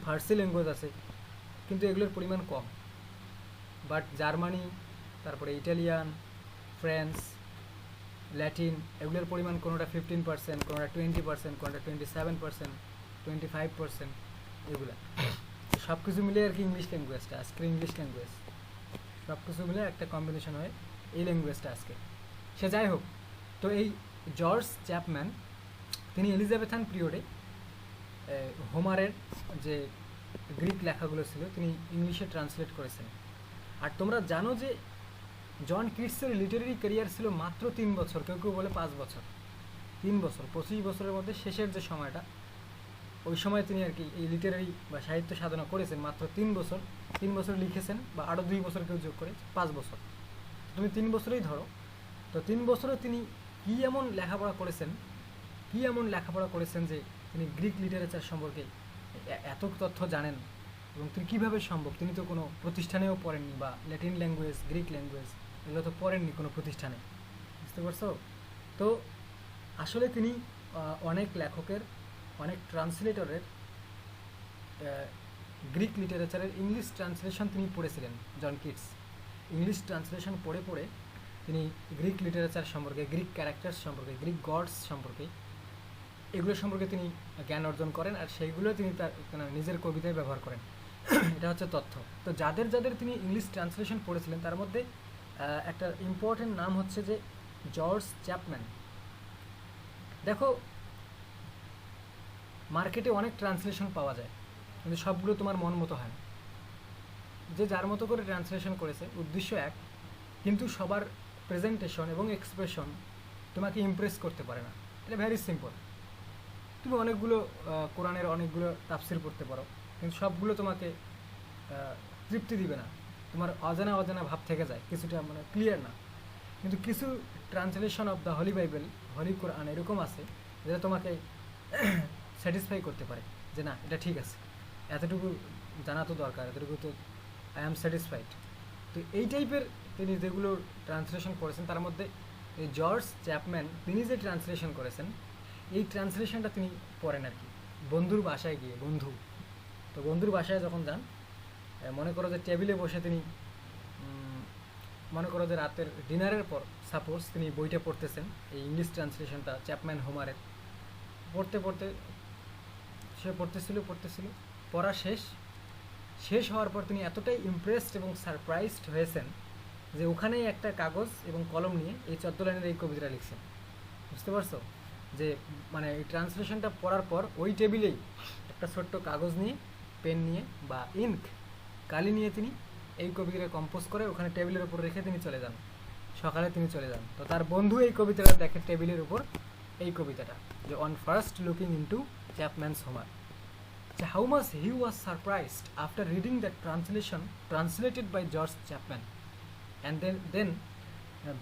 ফার্সি ল্যাঙ্গুয়েজ আছে, কিন্তু এগুলোর পরিমাণ কম। বাট জার্মানি, তারপরে ইটালিয়ান, ফ্রেঞ্চ, ল্যাটিন, এগুলোর পরিমাণ কোনোটা 15%, কোনোটা 20%, কোনোটা 27%, 25%, এগুলো সব কিছু মিলে আর কি ইংলিশ ল্যাঙ্গুয়েজটা আজকের ইংলিশ ল্যাঙ্গুয়েজ, সব কিছু মিলে একটা কম্বিনেশন হয় এই ল্যাঙ্গুয়েজটা আজকে। সে যাই হোক, তো এই জর্জ চ্যাপম্যান তিনি এলিজাবেথান পিরিয়ডে হোমারের যে গ্রিক লেখাগুলো ছিল তিনি ইংলিশে ট্রান্সলেট করেছেন। আর তোমরা জানো যে জন কিটসের লিটারেরি ক্যারিয়ার ছিল মাত্র 3 বছর, কেউ কেউ বলে 5 বছর। 3 বছর, 25 বছরের মধ্যে শেষের যে সময়টা, ওই সময় তিনি আর কি এই লিটারারি বা সাহিত্য সাধনা করেছেন মাত্র 3 বছর। 3 বছর লিখেছেন, বা আরও 2 বছর কেউ যোগ করে 5 বছর, তুমি 3 বছরেই ধরো। তো 3 বছরে তিনি কী এমন লেখাপড়া করেছেন যে তিনি গ্রিক লিটারেচার সম্পর্কে এত তথ্য জানেন। এবং তিনি কীভাবে সম্ভব, তিনি তো কোনো প্রতিষ্ঠানেও পড়েননি, বা ল্যাটিন ল্যাঙ্গুয়েজ, গ্রিক ল্যাঙ্গুয়েজ এগুলো তো পড়েননি কোনো প্রতিষ্ঠানে, বুঝতে পারছো। তো আসলে তিনি অনেক লেখকের, অনেক ট্রান্সলেটরের গ্রিক লিটারেচারের ইংলিশ ট্রান্সলেশন তিনি পড়েছিলেন। জন কিটস ইংলিশ ট্রান্সলেশন পড়ে পড়ে তিনি গ্রিক লিটারেচার সম্পর্কে, গ্রিক ক্যারেক্টার্স সম্পর্কে, গ্রিক গডস সম্পর্কে, এগুলো সম্পর্কে তিনি জ্ঞান অর্জন করেন, আর সেইগুলো তিনি তার নিজের কবিতায় ব্যবহার করেন। এটা হচ্ছে তথ্য। তো যাদের যাদের তিনি ইংলিশ ট্রান্সলেশন পড়েছিলেন তার মধ্যে একটা ইম্পর্টেন্ট নাম হচ্ছে যে জর্জ চ্যাপম্যান। দেখো, মার্কেটে অনেক ট্রান্সলেশন পাওয়া যায়, কিন্তু সবগুলো তোমার মন মতো হয় না। যে যার মতো করে ট্রান্সলেশন করেছে, উদ্দেশ্য এক, কিন্তু সবার প্রেজেন্টেশন এবং এক্সপ্রেশন তোমাকে ইমপ্রেস করতে পারে না। এটা ভেরি সিম্পল। তুমি অনেকগুলো কোরআনের অনেকগুলো তাফসির পড়তে পারো, কিন্তু সবগুলো তোমাকে তৃপ্তি দিবে না, তোমার অজানা অজানা ভাব থেকে যায়, কিছুটা মানে ক্লিয়ার না। কিন্তু কিছু translation of the holy Bible, holy Quran এরকম আছে যেটা তোমাকে স্যাটিসফাই করতে পারে যে না, এটা ঠিক আছে, এতটুকু জানা তো দরকার, এতটুকু তো আই অ্যাম স্যাটিসফাইড। তো এই টাইপের তিনি যেগুলো ট্রান্সলেশন করেছেন, তার মধ্যে এই জর্জ চ্যাপম্যান তিনি যে ট্রান্সলেশন করেছেন, এই ট্রান্সলেশনটা তিনি পড়েন আর কি বন্ধুর বাসায় গিয়ে। তো বন্ধুর বাসায় যখন যান, মনে করো যে টেবিলে বসে তিনি, মনে করো যে রাতের ডিনারের পর সাপোজ তিনি বইটা পড়তেছেন, এই ইংলিশ ট্রান্সলেশনটা চ্যাপম্যান হোমারের, সে পড়তেছিল, পড়া শেষ হওয়ার পর তিনি এতটাই ইমপ্রেসড এবং সারপ্রাইজড হয়েছেন যে ওখানেই একটা কাগজ এবং কলম নিয়ে এই 14 লাইনের এই কবিতাটা লিখছেন, বুঝতে পারছো। যে মানে এই ট্রান্সলেশনটা পড়ার পর ওই টেবিলেই একটা ছোট্ট কাগজ নিয়ে, পেন নিয়ে বা ইঙ্ক, কালি নিয়ে তিনি এই কবিতাটা কম্পোজ করে ওখানে টেবিলের উপর রেখে তিনি চলে যান, সকালে তিনি চলে যান। তো তার বন্ধু এই কবিতাটা দেখে টেবিলের উপর, এই কবিতাটা যে on first looking into Chapman's Homer, how much he was surprised after reading that translation translated by George Chapman, and then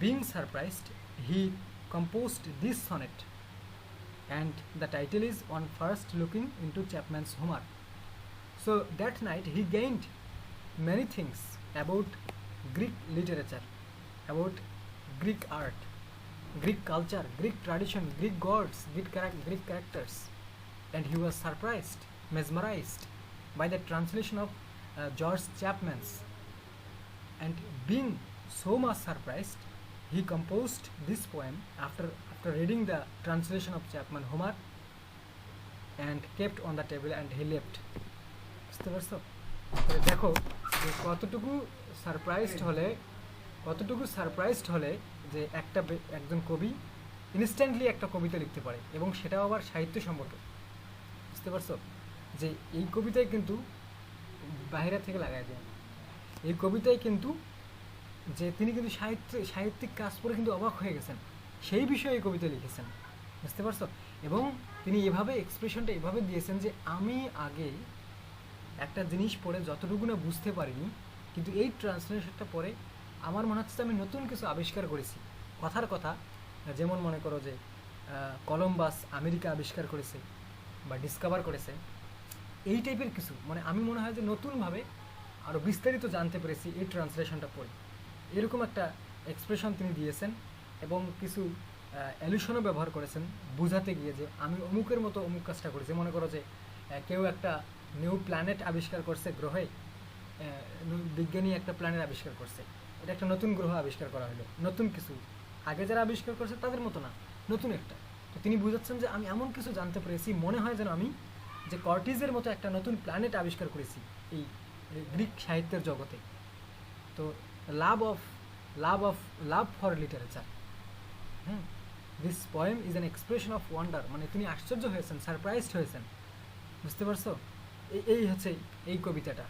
being surprised, he composed this sonnet, and the title is On First Looking into Chapman's Homer. So that night he gained many things about Greek literature, about Greek art, Greek culture, Greek tradition, Greek gods, Greek characters, and he was surprised, mesmerized by the translation of George Chapman's, and being so much surprised, he composed this poem after reading the translation of Chapman Homer and kept on the table and he left. বুঝতে পারছো? তো দেখো যে কতটুকু surprised হলে যে একজন কবি ইনস্ট্যান্টলি একটা কবিতা লিখতে পারে এবং সেটাও আবার সাহিত্যসম্মত। বুঝতে পারছো যে এই কবিতায় কিন্তু বাইরে থেকে লাগাই দেন, এই কবিতায় কিন্তু যে তিনি কিন্তু সাহিত্যিক কাজ করে কিন্তু অবাক হয়ে গেছেন, সেই বিষয়ে এই কবিতা লিখেছেন। বুঝতে পারছো? এবং তিনি এভাবে এক্সপ্রেশনটা এভাবে দিয়েছেন যে আমি আগে একটা জিনিস পড়ে যতটুকু না বুঝতে পারিনি, কিন্তু এই ট্রান্সলেশনটা পড়ে আমার মনে হচ্ছে আমি নতুন কিছু আবিষ্কার করেছি। কথার কথা, যেমন মনে করো যে কলম্বাস আমেরিকা আবিষ্কার করেছে বা ডিসকভার করেছে, এই টাইপের কিছু মানে আমি মনে হয় যে নতুনভাবে আরও বিস্তারিত জানতে পেরেছি এই ট্রান্সলেশনটা পড়ে। এরকম একটা এক্সপ্রেশন তিনি দিয়েছেন এবং কিছু অ্যালুশনও ব্যবহার করেছেন বোঝাতে গিয়ে যে আমি অমুকের মতো অমুক কাজটা করেছি। মনে করো যে কেউ একটা নিউ প্ল্যানেট আবিষ্কার করছে, গ্রহে বিজ্ঞানী একটা প্ল্যানেট আবিষ্কার করছে, এটা একটা নতুন গ্রহ আবিষ্কার করা হলো, নতুন কিছু, আগে যারা আবিষ্কার করছে তাদের মতো না, নতুন একটা। তো তিনি বুঝাচ্ছেন যে আমি এমন কিছু জানতে পেরেছি, মনে হয় যেন আমি যে কর্টিজের মতো একটা নতুন প্ল্যানেট আবিষ্কার করেছি এই গ্রিক সাহিত্যের জগতে। তো লাভ for literature, this poem is an expression of wonder, মানে তিনি আশ্চর্য হয়েছেন, সারপ্রাইজড হয়েছেন। বুঝতে পারছো? এই হচ্ছে এই কবিতাটা,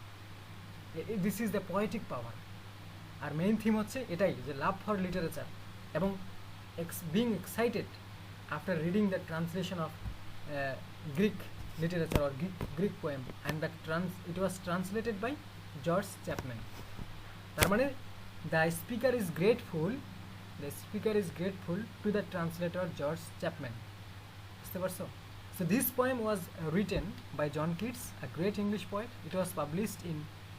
this is the poetic power. আর মেইন থিম হচ্ছে এটাই যে লাভ ফর লিটারেচার এবং being excited after reading the translation of Greek literature or Greek poem and it was translated by George Chapman. তার মানে the speaker is grateful to the translator George Chapman. বুঝতে পারছো? So this poem was written by John Keats, a great English poet. It was published in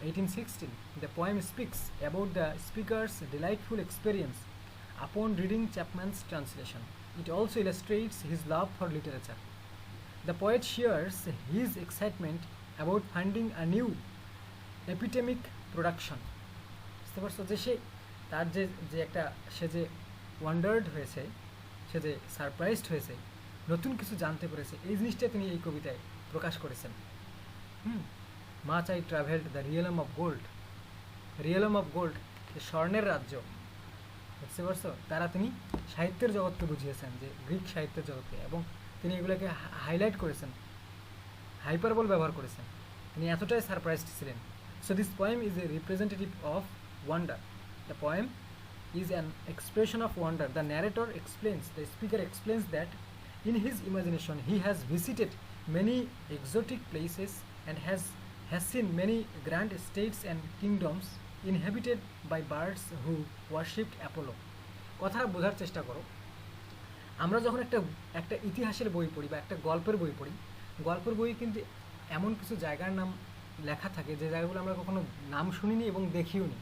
1816. The poem speaks about the speaker's delightful experience upon reading Chapman's translation. It also illustrates his love for literature. The poet shares his excitement about finding a new epistemic production. বুঝতে পারছো যে তার যে একটা সে যে wandered হয়েছে, সে যে surprised হয়েছে, নতুন কিছু জানতে পেরেছে, এই জিনিসটা তিনি এই কবিতায় প্রকাশ করেছেন। Much I travelled the realm of gold, স্বর্ণের রাজ্য। বুঝতে পারছো? তারা তিনি সাহিত্যের জগৎকে বুঝিয়েছেন, যে গ্রিক সাহিত্যের জগৎকে, এবং তিনি এগুলোকে হাইলাইট করেছেন, হাইপারবল ব্যবহার করেছেন। তিনি এতটাই সারপ্রাইজড ছিলেন। So this poem is a representative of wonder. The poem is an expression of wonder. The narrator explains, the speaker explains that in his imagination he has visited many exotic places and has seen many grand states and kingdoms inhabited by birds who worshipped Apollo. কথাটা বোঝার চেষ্টা করো। আমরা যখন একটা ইতিহাসের বই পড়ি বা একটা গল্পের বই পড়ি, গল্পের বই কিন্তু এমন কিছু জায়গার নাম লেখা থাকে যে জায়গাগুলো আমরা কখনো নাম শুনিনি এবং দেখিও নি,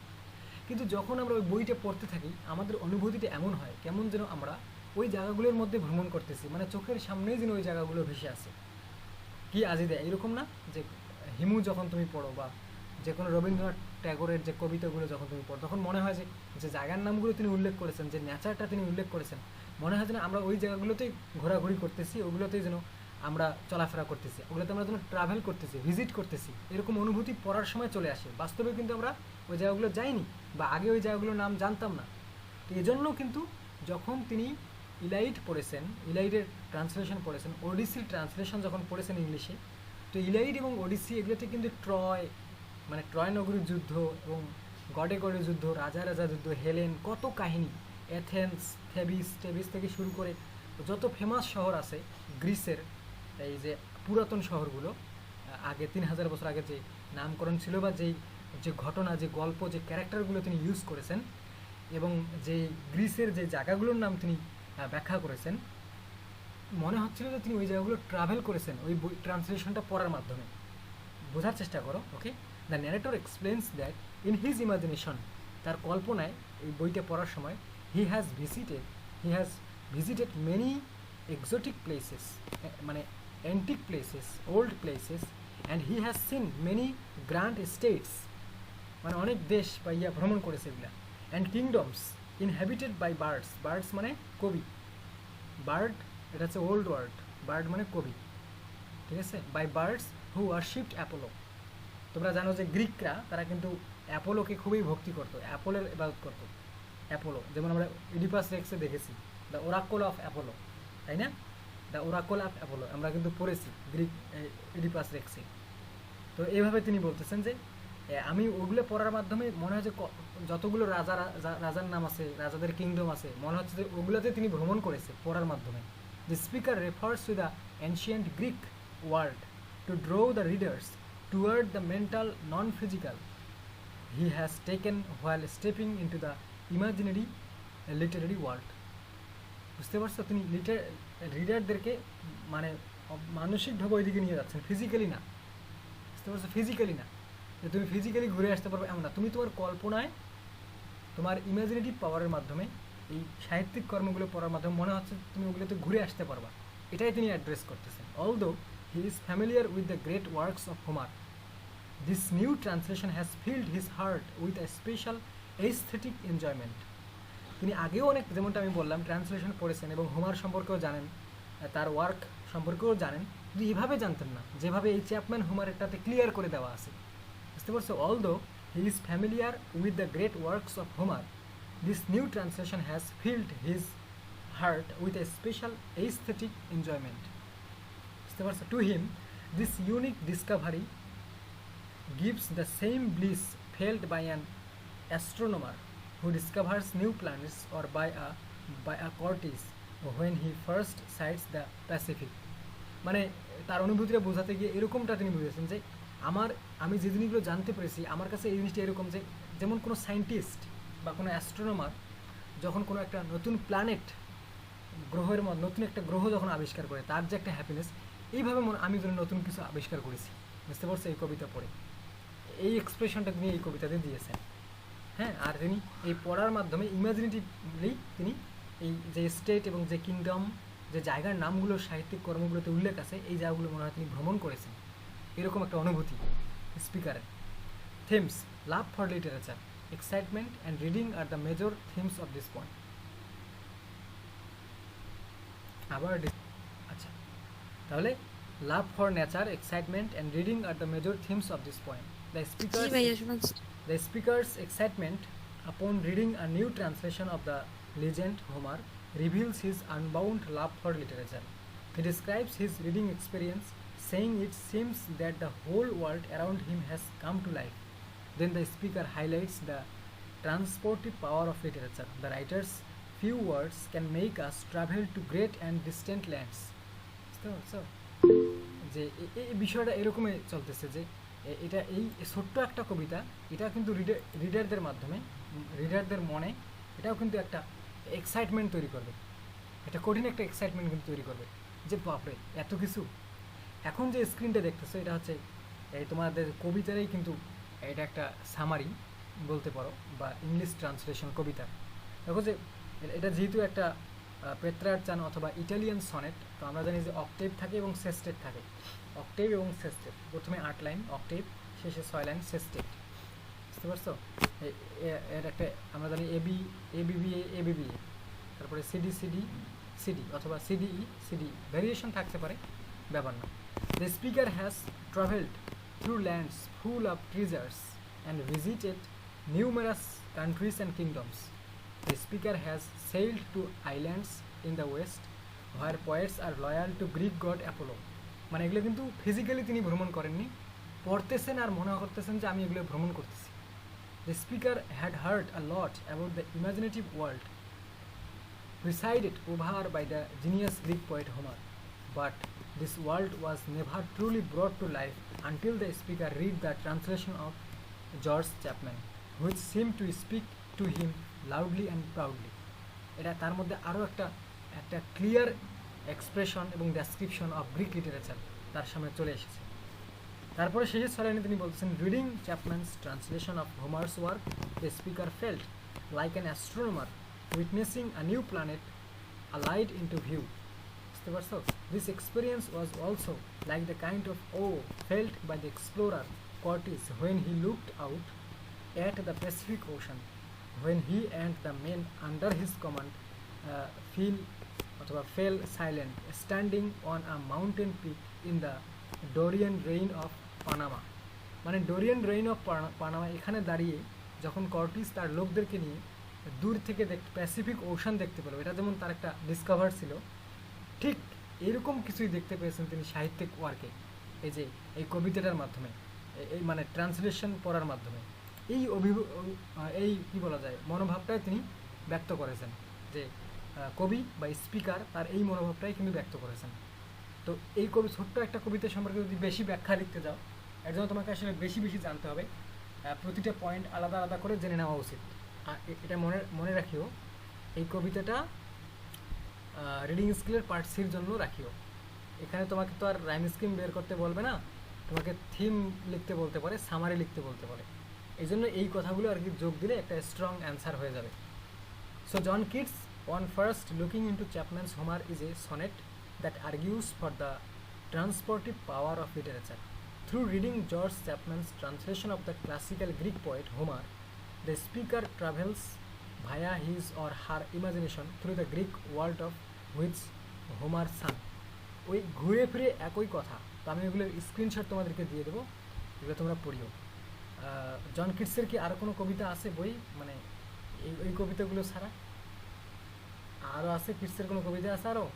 কিন্তু যখন আমরা ওই বইটা পড়তে থাকি আমাদের অনুভূতিটা এমন হয় কেমন যেন আমরা ওই জায়গাগুলোর মধ্যে ভ্রমণ করতেছি, মানে চোখের সামনেই যেন ওই জায়গাগুলো ভেসে আসে। কি আজিদে এরকম না যে হিমু যখন তুমি পড়ো বা যে কোনো রবীন্দ্রনাথ ট্যাগোরের যে কবিতাগুলো যখন তুমি পড়ো, তখন মনে হয় যে জায়গার নামগুলো তিনি উল্লেখ করেছেন, যে নেচারটা তিনি উল্লেখ করেছেন, মনে হয় যেন আমরা ওই জায়গাগুলোতেই ঘোরাঘুরি করতেছি, ওগুলোতেই যেন আমরা চলাফেরা করতেছি, ওগুলোতে আমরা যেন ট্রাভেল করতেছি, ভিজিট করতেছি, এরকম অনুভূতি পড়ার সময় চলে আসে। বাস্তবে কিন্তু আমরা ওই জায়গাগুলো যাইনি বা আগে ওই জায়গাগুলোর নাম জানতাম না। তো এজন্য কিন্তু যখন তিনি ইলাইড পড়েছেন, ইলাইডের ট্রান্সলেশন পড়েছেন, ওডিসির ট্রান্সলেশন যখন পড়েছেন ইংলিশে, তো ইলাইড এবং ওডিসি এগুলোতে কিন্তু ট্রয় নগরীর যুদ্ধ এবং গডে যুদ্ধ, রাজা যুদ্ধ, হেলেন, কত কাহিনী, অ্যাথেন্স, থেবিস থেকে শুরু করে যত ফেমাস শহর আছে গ্রিসের, এই যে পুরাতন শহরগুলো আগে 3000 বছর আগে যে নামকরণ ছিল বা যে ঘটনা, যে গল্প, যে ক্যারেক্টারগুলো তিনি ইউজ করেছেন এবং যে গ্রিসের যে জায়গাগুলোর নাম তিনি ব্যাখ্যা করেছেন, মনে হচ্ছিল যে তিনি ওই জায়গাগুলো ট্রাভেল করেছেন ওই বই ট্রান্সলেশনটা পড়ার মাধ্যমে। বোঝার চেষ্টা করো, okay? The narrator explains that in his imagination, তার কল্পনায় এই বইটা পড়ার সময় he has visited many exotic places, মানে antique places, old places, and he has seen many grand states, মানে অনেক দেশ বা ভ্রমণ করেছে এগুলা, and kingdoms, inhabited by bards, bards মানে কবি, বার্ড এটা হচ্ছে ওল্ড ওয়ার্ড, বার্ড মানে কবি, ঠিক আছে, বাই বার্ডস হু ওয়ারশিপড অ্যাপোলো। তোমরা জানো যে গ্রিকরা তারা কিন্তু অ্যাপোলোকে খুবই ভক্তি করতো, অ্যাপোলোর ইবাদত করতো। অ্যাপোলো যেমন আমরা ইডিপাস রেক্সে দেখেছি দ্য ওরাকল অফ অ্যাপোলো, তাই না? দ্য ওরাকল অফ অ্যাপোলো আমরা কিন্তু পড়েছি গ্রিক ইডিপাস রেক্সে। তো এইভাবে তিনি বলতেছেন যে আমি ওগুলো পড়ার মাধ্যমে মনে হয় যে যতগুলো রাজার নাম আছে, রাজাদের কিংডম আছে, মনে হচ্ছে যে ওগুলোতে তিনি ভ্রমণ করেছে পড়ার মাধ্যমে। The speaker refers to the ancient Greek word to draw the readers toward the mental, non-physical he has taken while stepping into the imaginary literary world. বুঝতে পারছো? তিনি রিডারদেরকে মানে মানসিকভাবে ওইদিকে নিয়ে যাচ্ছেন, ফিজিক্যালি না। বুঝতে পারছো? ফিজিক্যালি না যে তুমি ফিজিক্যালি ঘুরে আসতে পারবে এমন না, তুমি তোমার কল্পনায় তোমার ইমাজিনেটিভ পাওয়ারের মাধ্যমে এই সাহিত্যিক কর্মগুলো পড়ার মাধ্যমে মনে হচ্ছে তুমি ওগুলোতে ঘুরে আসতে পারবা, এটাই তিনি অ্যাড্রেস করতেছেন। Although he is familiar with the great works of Homer, this new translation has field his heart with a special aesthetic enjoyment. তিনি আগেও অনেক, যেমনটা আমি বললাম, ট্রান্সলেশন পড়েছেন এবং হোমার সম্পর্কেও জানেন, তার ওয়ার্ক সম্পর্কেও জানেন, কিন্তু এভাবে জানতেন না যেভাবে এই চ্যাপম্যান হোমারেরটাতে ক্লিয়ার করে দেওয়া আছে। বুঝতে পারছো? Although he is familiar with the great works of Homer, this new translation has filled his heart with a special aesthetic enjoyment. To him, this unique discovery gives the same bliss felt by an astronomer who discovers new planets or by a courtier when he first sights the Pacific. মানে তার অনুভূতিটা বোঝাতে গিয়ে এরকমটা তিনি বুঝেছেন যে আমি যে জিনিসগুলো জানতে পেরেছি আমার কাছে এই জিনিসটা এরকম যে যেমন কোনো সায়েন্টিস্ট বা কোনো অ্যাস্ট্রোনমার যখন কোনো একটা নতুন প্ল্যানেট গ্রহের মধ্যে নতুন একটা গ্রহ যখন আবিষ্কার করে তার যে একটা হ্যাপিনেস, এইভাবে আমি যেন নতুন কিছু আবিষ্কার করেছি। বুঝতে পারছো? এই কবিতা পড়ে এই এক্সপ্রেশনটা তিনি এই কবিতাতে দিয়েছেন। হ্যাঁ, আর তিনি এই পড়ার মাধ্যমে ইমাজিনেটিভলি তিনি এই যে স্টেট এবং যে কিংডম, যে জায়গার নামগুলো সাহিত্যিক কর্মগুলোতে উল্লেখ আছে, এই জায়গাগুলো মনে হয় তিনি ভ্রমণ করেছেন, এরকম একটা অনুভূতি স্পিকারের। Themes: love for literature, excitement and reading are the major themes of this poem. আবার আচ্ছা, তাহলে love for nature, excitement and reading are the major themes of this poem. The speaker's excitement upon reading a new translation of the legend Homer reveals his unbound love for literature. He describes his reading experience, saying it seems that the whole world around him has come to life. Then the speaker highlights the transportive power of literature. The writer's few words can make us travel to great and distant lands. So, যে এই বিষয়টা এরকমই চলতেছে যে এটা এই ছোট্ট একটা কবিতা, এটা কিন্তু রিডারদের মাধ্যমে, রিডারদের মনে এটাও কিন্তু একটা এক্সাইটমেন্ট তৈরি করবে, এটা কঠিন একটা এক্সাইটমেন্ট কিন্তু তৈরি করবে যে বাপরে এত কিছু। এখন যে স্ক্রিনটা দেখতেছো এটা হচ্ছে এই তোমাদের কবিতারই কিন্তু এটা একটা সামারি বলতে পারো বা ইংলিশ ট্রান্সলেশন কবিতা। দেখো যে এটা যেহেতু একটা পেত্রার্চান অথবা ইটালিয়ান সনেট, তো আমরা জানি যে অক্টেভ থাকে এবং সেস্টেট থাকে। অক্টেভ এবং সেস্টেট, প্রথমে 8 লাইন অক্টেভ, শেষে 6 লাইন সেস্টেট। বুঝতে পারছো? এর একটা আমরা জানি এবিবিএ, তারপরে সিডি অথবা সিডি ভ্যারিয়েশন থাকতে পারে, ব্যাপার না। The speaker has travelled through lands full of treasures and visited numerous countries and kingdoms. The speaker has sailed to islands in the west where poets are loyal to Greek god Apollo. মানে এগুলো কিন্তু physically তিনি ভ্রমণ করেননি, পড়তেছেন আর মনে করতেছেন যে আমি এগুলো ভ্রমণ করতেছি। The speaker had heard a lot about the imaginative world presided over by the genius Greek poet Homer, but this world was never truly brought to life until the speaker read the translation of George Chapman, which seemed to speak to him loudly and proudly. এটা তার মধ্যে আরও একটা clear expression এবং description of Greek literature তার সামনে চলে এসেছে। তারপরে শেষের ছড়াইনে তিনি বলছেন, reading Chapman's translation of Homer's work, the speaker felt like an astronomer witnessing a new planet allied into view. বুঝতে পারছো? This experience was also like the kind of awe felt by the explorer Curtis when he looked out at the Pacific Ocean, when he and the men under his command feel অথবা fell silent standing on a mountain peak in the Dorian reign of Panama মানে Dorian rain of Panama এখানে দাঁড়িয়ে যখন কর্টিস তার লোকদেরকে নিয়ে দূর থেকে প্যাসিফিক ওশান দেখতে পেল, এটা যেমন তার একটা ডিসকভার ছিল, ঠিক এরকম কিছুই দেখতে পেয়েছেন তিনি সাহিত্যিক ওয়ার্কে, এই যে এই কবিতাটার মাধ্যমে, এই মানে ট্রান্সলেশন পড়ার মাধ্যমে এই কি বলা যায় মনোভাবটাই তিনি ব্যক্ত করেছেন, যে কবি বা স্পিকার তার এই মনোভাবটাই কিন্তু ব্যক্ত করেছেন। তো এই ছোট্ট একটা কবিতা সম্পর্কে যদি বেশি ব্যাখ্যা লিখতে যাও, এর জন্য তোমাকে আসলে বেশি বেশি জানতে হবে, প্রতিটা পয়েন্ট আলাদা আলাদা করে জেনে নেওয়া উচিত। আর এটা মনে রাখিও, এই কবিতাটা রিডিং স্কিলের পার্ট সির জন্য রাখিও। এখানে তোমাকে তো আর রাইম স্কিম বের করতে বলবে না, তোমাকে থিম লিখতে বলতে পারে, সামারি লিখতে বলতে পারে, এই জন্য এই কথাগুলো আর কি যোগ দিলে একটা স্ট্রং অ্যান্সার হয়ে যাবে। So John Keats on first looking into Chapman's Homer is a sonnet that argues for the transportive power of literature. Through reading George Chapman's translation of the classical Greek poet Homer, the speaker travels via his or her imagination through the Greek world of which Homer sang. ওই ঘুরে ফিরে একই কথা, তো আমি এগুলোর screenshot তোমাদেরকে দিয়ে দেবো, এগুলো তোমরা পড়িও। জন কিটসের কি আরও কোনো কবিতা আছে বই, মানে এই কবিতাগুলো ছাড়া আরও আছে? কিটসের কোনো কবিতা আছে আরও?